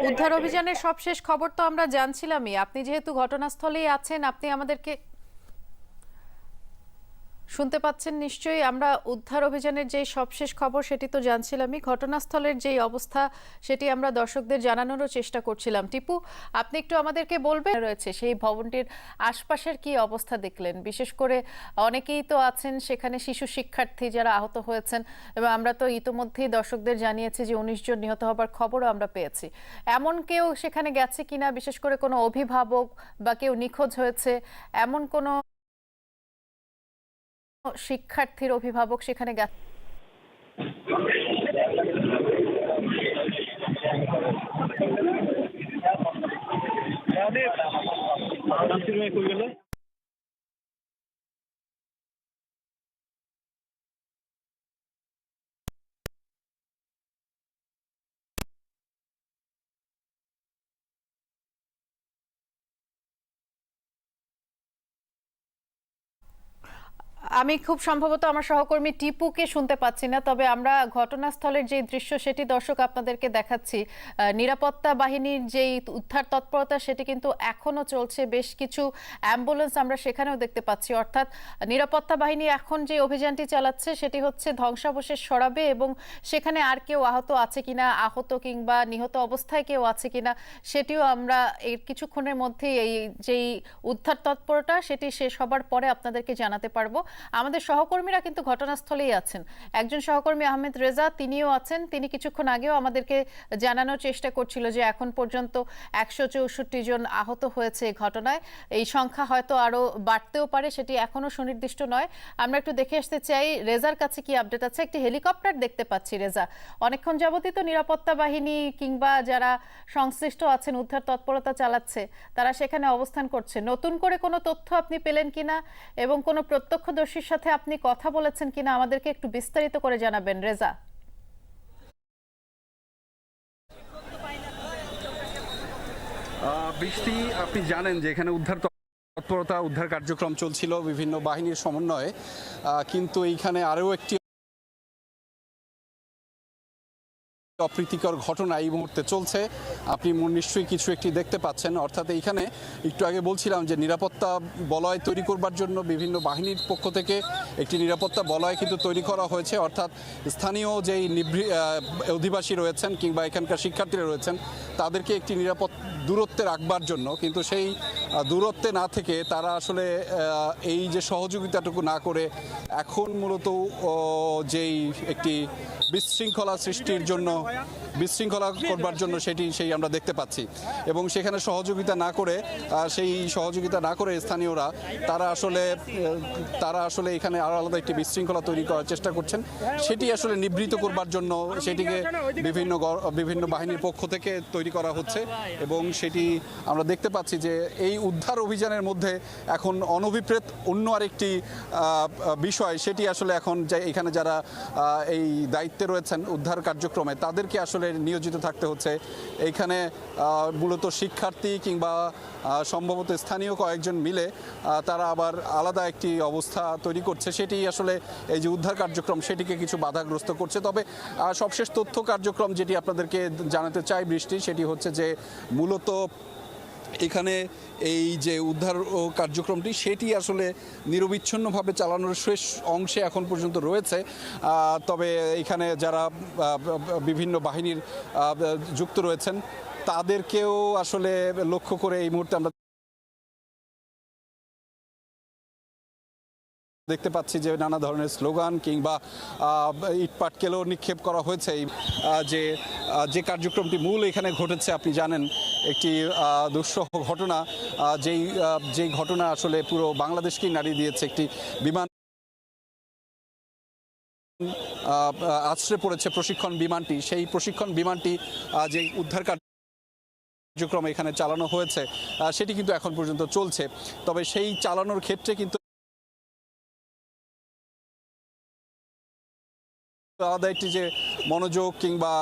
উদ্ধার অভিযানের সবশেষ খবর তো আমরা জানছিলামই। আপনি যেহেতু ঘটনাস্থলেই আছেন, আপনি আমাদেরকে শুনতে পাচ্ছেন নিশ্চয়ই। আমরা উদ্ধার অভিযানের যে সবশেষ খবর সেটি তো জানছিলামই, ঘটনাস্থলের যেই অবস্থা সেটি আমরা দর্শকদের জানানোরও চেষ্টা করছিলাম। টিপু, আপনি একটু আমাদেরকে বলবেন রয়েছে সেই ভবনটির আশপাশের কি অবস্থা দেখলেন? বিশেষ করে অনেকেই তো আছেন সেখানে, শিশু শিক্ষার্থী যারা আহত হয়েছেন, এবং আমরা তো ইতোমধ্যেই দর্শকদের জানিয়েছি যে 19 জন নিহত হবার খবরও আমরা পেয়েছি। এমন কেউ সেখানে গেছে কিনা, বিশেষ করে কোনো অভিভাবক বা কেউ নিখোঁজ হয়েছে এমন কোনো শিক্ষার্থীর অভিভাবক সেখানে গেছে? আমি খুব সম্ভবত আমার সহকর্মী টিপুকে শুনতে পাচ্ছি না, তবে আমরা ঘটনাস্থলের যে দৃশ্য সেটি দর্শক আপনাদেরকে দেখাচ্ছি। নিরাপত্তা বাহিনীর যেই উদ্ধার তৎপরতা সেটি কিন্তু এখনো চলছে। বেশ কিছু অ্যাম্বুলেন্স আমরা সেখানেও দেখতে পাচ্ছি। অর্থাৎ নিরাপত্তা বাহিনী এখন যে অভিযানটি চালাচ্ছে সেটি হচ্ছে ধ্বংসাবশেষ সরাবে, এবং সেখানে আর কেউ আহত আছে কিনা, আহত কিংবা নিহত অবস্থায় কেউ আছে কিনা সেটিও আমরা এর কিছুক্ষণের মধ্যেই এই যেই উদ্ধার তৎপরতা সেটি শেষ হবার পরে আপনাদেরকে জানাতে পারবো। আমাদের সহকর্মীরা কিন্তু ঘটনাস্থলেই আছেন। একজন সহকর্মী আহমেদ রেজা, তিনিও আছেন। তিনি কিছুক্ষণ আগেও আমাদেরকে জানানোর চেষ্টা করছিল যে এখন পর্যন্ত 164 জন আহত হয়েছে এই ঘটনায়। এই সংখ্যা হয়তো আরো বাড়তেও পারে, সেটি এখনো সুনির্দিষ্ট নয়। আমরা একটু দেখে আসতে চাই রেজার কাছে কি আপডেট আছে। একটি হেলিকপ্টার দেখতে পাচ্ছি রেজা। অনেকক্ষণ যাবতই তো নিরাপত্তা বাহিনী কিংবা যারা সংশ্লিষ্ট আছেন উদ্ধার তৎপরতা চালাচ্ছে, তারা সেখানে অবস্থান করছে। নতুন করে কোনো তথ্য আপনি পেলেন কিনা এবং কোনো প্রত্যক্ষদর্শীর সাথে আপনি কথা বলেছেন কিনা আমাদেরকে একটু বিস্তারিত করে জানাবেন রেজা। বৃষ্টি, আপনি জানেন যে এখানে উদ্ধার তৎপরতা, উদ্ধার কার্যক্রম চলছিল বিভিন্ন বাহিনীর সমন্বয়ে, কিন্তু এইখানে আরও একটি অপ্রীতিকর ঘটনা এই মুহূর্তে চলছে। আপনি নিশ্চয়ই কিছু একটি দেখতে পাচ্ছেন। অর্থাৎ এইখানে একটু আগে বলছিলাম যে নিরাপত্তা বলয় তৈরি করবার জন্য বিভিন্ন বাহিনীর পক্ষ থেকে একটি নিরাপত্তা বলয় কিন্তু তৈরি করা হয়েছে। অর্থাৎ স্থানীয় যেই অধিবাসী রয়েছেন কিংবা এখানকার শিক্ষার্থীরা রয়েছেন তাদেরকে একটি নিরাপদ দূরত্বে রাখবার জন্য, কিন্তু সেই দূরত্বে না থেকে তারা আসলে এই যে সহযোগিতাটুকু না করে এখন মূলত যেই একটি বিশৃঙ্খলা সৃষ্টির জন্য, বিশৃঙ্খলা করবার জন্য সেই আমরা দেখতে পাচ্ছি। এবং সেখানে সহযোগিতা না করে স্থানীয়রা তারা আসলে এখানে আরও আলাদা একটি বিশৃঙ্খলা তৈরি করার চেষ্টা করছেন। সেটি আসলে নিবৃত করবার জন্য সেটিকে বিভিন্ন বাহিনীর পক্ষ থেকে তৈরি করা হচ্ছে। এবং সেটি আমরা দেখতে পাচ্ছি যে এই উদ্ধার অভিযানের মধ্যে এখন অনভিপ্রেত অন্য আরেকটি বিষয়, সেটি আসলে এখন এখানে যারা এই দায়িত্বে রয়েছেন উদ্ধার কার্যক্রমে তাদেরকে আসলে নিয়োজিত থাকতে হচ্ছে। এইখানে মূলত শিক্ষার্থী কিংবা সম্ভবত স্থানীয় কয়েকজন মিলে তারা আবার আলাদা একটি অবস্থা তৈরি করছে। সেটি আসলে এই যে উদ্ধার কার্যক্রম সেটিকে কিছু বাধাগ্রস্ত করছে। তবে সবশেষ তথ্য কার্যক্রম যেটি আপনাদেরকে জানাতে চাই বৃষ্টি, সেটি হচ্ছে যে মূলত এখানে এই যে উদ্ধার কার্যক্রমটি সেটি আসলে নিরবিচ্ছিন্নভাবে চালানোর শেষ অংশে এখন পর্যন্ত রয়েছে। তবে এখানে যারা বিভিন্ন বাহিনীর যুক্ত রয়েছেন তাদেরকেও আসলে লক্ষ্য করে এই মুহূর্তে আমরা দেখতে পাচ্ছি যে নানা ধরনের স্লোগান কিংবা ইটপাটকেলও নিক্ষেপ করা হয়েছে। যে কার্যক্রমটি মূল এখানে ঘটেছে, আপনি জানেন একটি দুঃসহ ঘটনা, যেই ঘটনা আসলে পুরো বাংলাদেশকেই নাড়িয়ে দিয়েছে। একটি বিমান আছড়ে পড়েছে প্রশিক্ষণ বিমানটি। সেই প্রশিক্ষণ বিমানটি যে উদ্ধার কার্যক্রম এখানে চালানো হয়েছে সেটি কিন্তু এখন পর্যন্ত চলছে। তবে সেই চালানোর ক্ষেত্রে কিন্তু আলাদা একটি যে মনোযোগ কিংবা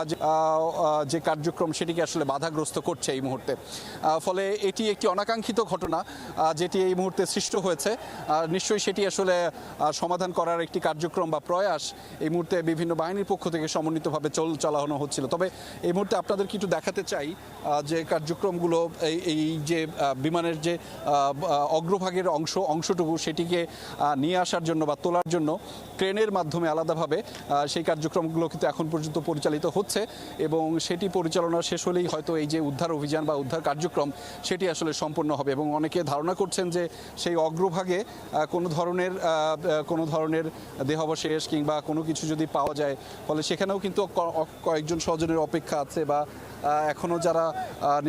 যে কার্যক্রম সেটিকে আসলে বাধাগ্রস্ত করছে এই মুহূর্তে। ফলে এটি একটি অনাকাঙ্ক্ষিত ঘটনা যেটি এই মুহূর্তে সৃষ্ট হয়েছে। নিশ্চয়ই সেটি আসলে সমাধান করার একটি কার্যক্রম বা প্রয়াস এই মুহূর্তে বিভিন্ন বাহিনীর পক্ষ থেকে সমন্বিতভাবে চালানো হচ্ছিল। তবে এই মুহূর্তে আপনাদেরকে একটু দেখাতে চাই যে কার্যক্রমগুলো এই যে বিমানের যে অগ্রভাগের অংশটুকু সেটিকে নিয়ে আসার জন্য বা তোলার জন্য ক্রেনের মাধ্যমে আলাদাভাবে সেই কার্যক্রমগুলো কিন্তু এখন পর্যন্ত পরিচালিত হচ্ছে এবং সেটি পরিচালনা শেষ হলেই হয়তো এই যে উদ্ধার অভিযান বা উদ্ধার কার্যক্রম সেটি আসলে সম্পন্ন হবে। এবং অনেকে ধারণা করছেন যে সেই অগ্রভাগে কোনো ধরনের দেহাবশেষ কিংবা কোনো কিছু যদি পাওয়া যায়, ফলে সেখানেও কিন্তু কয়েকজন স্বজনের অপেক্ষা আছে বা এখনও যারা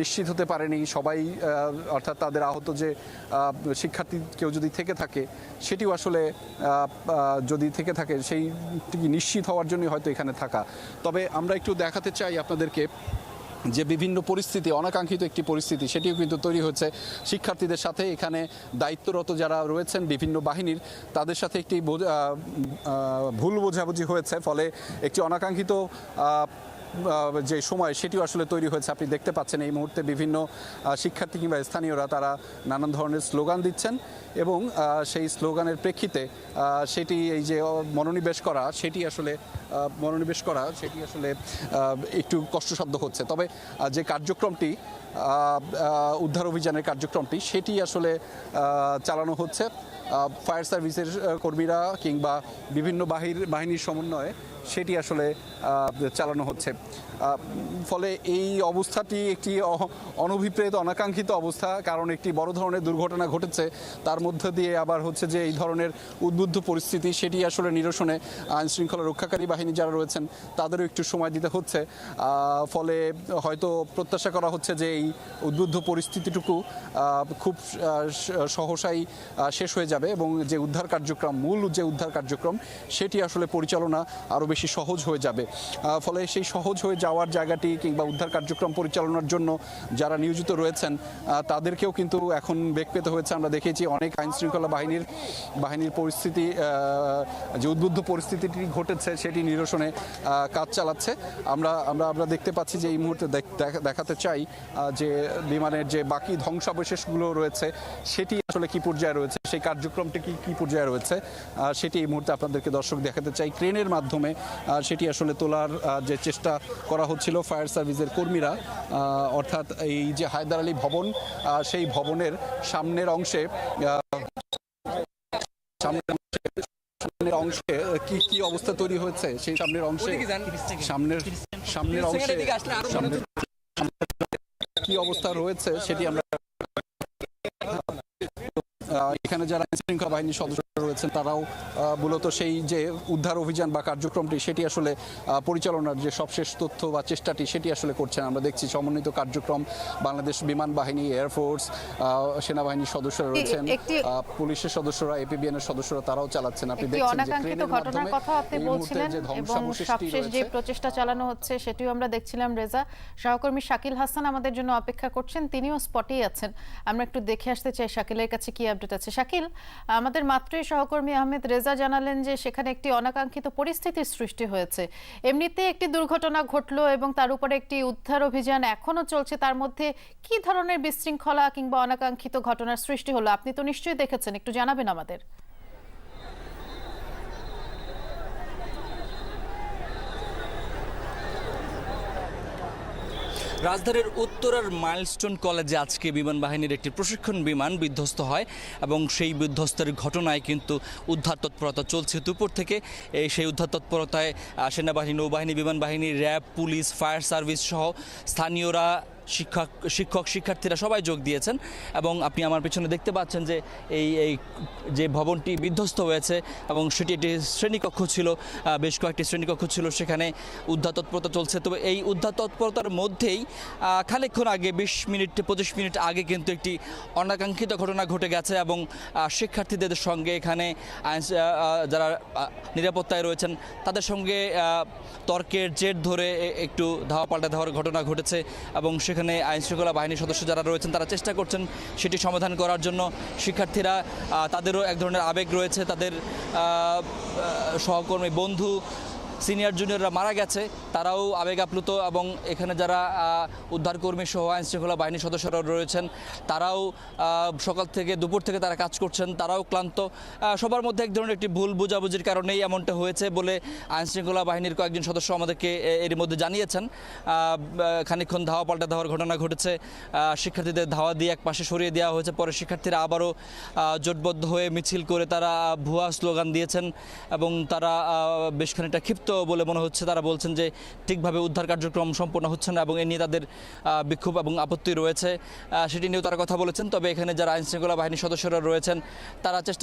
নিশ্চিত হতে পারেনি সবাই, অর্থাৎ তাদের আহত যে শিক্ষার্থী কেউ যদি থেকে থাকে সেটিও আসলে যদি থেকে থাকে সেইটি নিশ্চিত হওয়ার জন্যই হয়তো এখানে থাকা। তবে আমরা একটু দেখাতে চাই আপনাদেরকে যে বিভিন্ন পরিস্থিতি, অনাকাঙ্ক্ষিত একটি পরিস্থিতি সেটিও কিন্তু তৈরি হচ্ছে শিক্ষার্থীদের সাথে। এখানে দায়িত্বরত যারা রয়েছেন বিভিন্ন বাহিনীর, তাদের সাথে একটি ভুল বোঝাবুঝি হয়েছে, ফলে একটি অনাকাঙ্ক্ষিত যে সময় সেটিও আসলে তৈরি হয়েছে। আপনি দেখতে পাচ্ছেন এই মুহূর্তে বিভিন্ন শিক্ষার্থী কিংবা স্থানীয়রা তারা নানান ধরনের স্লোগান দিচ্ছেন এবং সেই স্লোগানের প্রেক্ষিতে সেটি এই যে মনোনিবেশ করা সেটি আসলে একটু কষ্টসাধ্য হচ্ছে। তবে যে কার্যক্রমটি উদ্ধার অভিযানের কার্যক্রমটি সেটি আসলে চালানো হচ্ছে ফায়ার সার্ভিসের কর্মীরা কিংবা বিভিন্ন বাহিনীর সমন্বয়ে সেটি আসলে চালানো হচ্ছে। ফলে এই অবস্থাটি একটি অনভিপ্রেত অনাকাঙ্ক্ষিত অবস্থা, কারণ একটি বড় ধরনের দুর্ঘটনা ঘটেছে, তার মধ্য দিয়ে আবার হচ্ছে যে এই ধরনের উদ্বুদ্ধ পরিস্থিতি সেটি আসলে নিরসনে আইনশৃঙ্খলা রক্ষাকারী বাহিনী যারা রয়েছেন তাদেরও একটু সময় দিতে হচ্ছে। ফলে হয়তো প্রত্যাশা করা হচ্ছে যে এই উদ্বুদ্ধ পরিস্থিতিটুকু খুব সহসাই শেষ হয়ে যাবে এবং যে উদ্ধার কার্যক্রম, মূল যে উদ্ধার কার্যক্রম সেটি আসলে পরিচালনা আরও বেশি সহজ হয়ে যাবে। ফলে সেই সহজ হয়ে যাওয়ার জায়গাটি কিংবা উদ্ধার কার্যক্রম পরিচালনার জন্য যারা নিয়োজিত রয়েছেন তাদেরকেও কিন্তু এখন বেগ পেতে হয়েছে। আমরা দেখেছি অনেক আইনশৃঙ্খলা বাহিনীর পরিস্থিতি, যে উদ্বুদ্ধ পরিস্থিতিটি ঘটেছে সেটি নিরসনে কাজ চালাচ্ছে। আমরা দেখতে পাচ্ছি যে এই মুহূর্তে দেখাতে চাই যে বিমানের যে বাকি ধ্বংসাবশেষগুলো রয়েছে সেটি আসলে কি পর্যায়ে রয়েছে, সেই কার্যক্রমটি কি পর্যায়ে রয়েছে সেটি এই মুহূর্তে আপনাদেরকে দর্শক দেখাতে চাই। ক্রেনের মাধ্যমে সেটি আসলে তোলার যে চেষ্টা করা হচ্ছিল ফায়ার সার্ভিসের কর্মীরা, অর্থাৎ এই যে হায়দার আলী ভবন সেই ভবনের সামনের অংশে কি অবস্থা তৈরি হয়েছে, সেই সামনের অংশে কি অবস্থা রয়েছে সেটি আমরা এখানে যারা আইনশৃঙ্খলা বাহিনীর সদস্যরা রয়েছেন তারাও মূলত সেই যে উদ্ধার অভিযান বা কার্যক্রমটি সেটি আসলে পরিচালনার যে সবশেষ তথ্য বা চেষ্টাটি সেটি আসলে করছেন। আমরা দেখছি সমন্বিত কার্যক্রম বাংলাদেশ বিমান বাহিনী, এয়ারফোর্স, সেনাবাহিনীর সদস্যরা রয়েছেন, পুলিশের সদস্যরা, এপিবিএন এর সদস্যরা তারাও চালাচ্ছেন। আপনি দেখছেন যে ক্রেনের ঘটনার কথা আপনি বলছিলেন এবং সবশেষ যে প্রচেষ্টা চালানো হচ্ছে সেটিও আমরা দেখছিলাম। রেজা, সহকর্মী শাকিল হাসান আমাদের জন্য অপেক্ষা করছেন, তিনিও স্পটেই আছেন। আমরা একটু দেখে আসতে চাই শাকিলের কাছে কি আপডেট আছে। শাকিল, আমাদের মাত্রই সহকর্মী আহমেদ রেজা জানালেন যে সেখানে একটি অনাকাঙ্ক্ষিত পরিস্থিতির সৃষ্টি হয়েছে। এমনিতে একটি দুর্ঘটনা ঘটলো এবং তার উপরে একটি উদ্ধার অভিযান এখনো চলছে, তার মধ্যে কি ধরনের বিশৃঙ্খলা কিংবা অনাকাঙ্ক্ষিত ঘটনার সৃষ্টি হলো আপনি তো নিশ্চয়ই দেখেছেন, একটু জানাবেন আমাদের। রাজধানীর উত্তরার মাইলস্টোন কলেজে আজকে বিমান বাহিনীর একটি প্রশিক্ষণ বিমান বিধ্বস্ত হয় এবং সেই বিধ্বস্তের ঘটনায় কিন্তু উদ্ধার তৎপরতা চলছে দুপুর থেকে। সেই উদ্ধার তৎপরতায় সেনাবাহিনী, নৌবাহিনী, বিমান বাহিনী, র্যাব, পুলিশ, ফায়ার সার্ভিস সহ স্থানীয়রা, শিক্ষক শিক্ষার্থীরা সবাই যোগ দিয়েছেন। এবং আপনি আমার পেছনে দেখতে পাচ্ছেন যে এই যে ভবনটি বিধ্বস্ত হয়েছে এবং সেটি একটি শ্রেণীকক্ষ ছিল, বেশ কয়েকটি শ্রেণীকক্ষ ছিল, সেখানে উদ্ধার তৎপরতা চলছে। তবে এই উদ্ধার তৎপরতার মধ্যেই খানিকক্ষণ আগে 20-25 মিনিট আগে কিন্তু একটি অনাকাঙ্ক্ষিত ঘটনা ঘটে গেছে এবং শিক্ষার্থীদের সঙ্গে এখানে যারা নিরাপত্তায় রয়েছেন তাদের সঙ্গে তর্কের জের ধরে একটু ধাওয়া পাল্টা দেওয়ার ঘটনা ঘটেছে এবং সেখানে আইনশৃঙ্খলা বাহিনীর সদস্য যারা রয়েছেন তারা চেষ্টা করছেন সেটি সমাধান করার জন্য। শিক্ষার্থীরা, তাদেরও এক ধরনের আবেগ রয়েছে, তাদের সহকর্মী, বন্ধু, সিনিয়র জুনিয়ররা মারা গেছে তারাও আবেগ আপ্লুত, এবং এখানে যারা উদ্ধারকর্মী সহ আইন শৃঙ্খলা বাহিনীর সদস্যরা রয়েছেন তারাও সকাল থেকে দুপুর থেকে তারা কাজ করছেন, তারাও ক্লান্ত। সবার মধ্যে এক ধরনের একটি ভুল বোঝাবুঝির কারণেই এমনটা হয়েছে বলে আইন শৃঙ্খলা বাহিনীর কয়েকজন সদস্য আমাদেরকে এর মধ্যে জানিয়েছেন। খানিকক্ষণ ধাওয়া পাল্টা ধাওয়ার ঘটনা ঘটেছে, শিক্ষার্থীদের ধাওয়া দিয়ে এক পাশে সরিয়ে দেওয়া হয়েছে, পরে শিক্ষার্থীরা আবারও জোটবদ্ধ হয়ে মিছিল করে তারা ভুয়া স্লোগান দিয়েছেন এবং তারা বেশ খানিকটা ক্ষিপ্ত বলে মনে হচ্ছে। তারা বলছেন যে ঠিকভাবে উদ্ধার কার্যক্রম সম্পন্ন হচ্ছে না এবং এ নিয়ে তাদের বিক্ষোভ এবং আপত্তি রয়েছে, সেটি নিয়েও তারা কথা বলেছেন। তবে এখানে যারা আইন শৃঙ্খলা বাহিনীর সদস্যরা রয়েছেন তারা চেষ্টা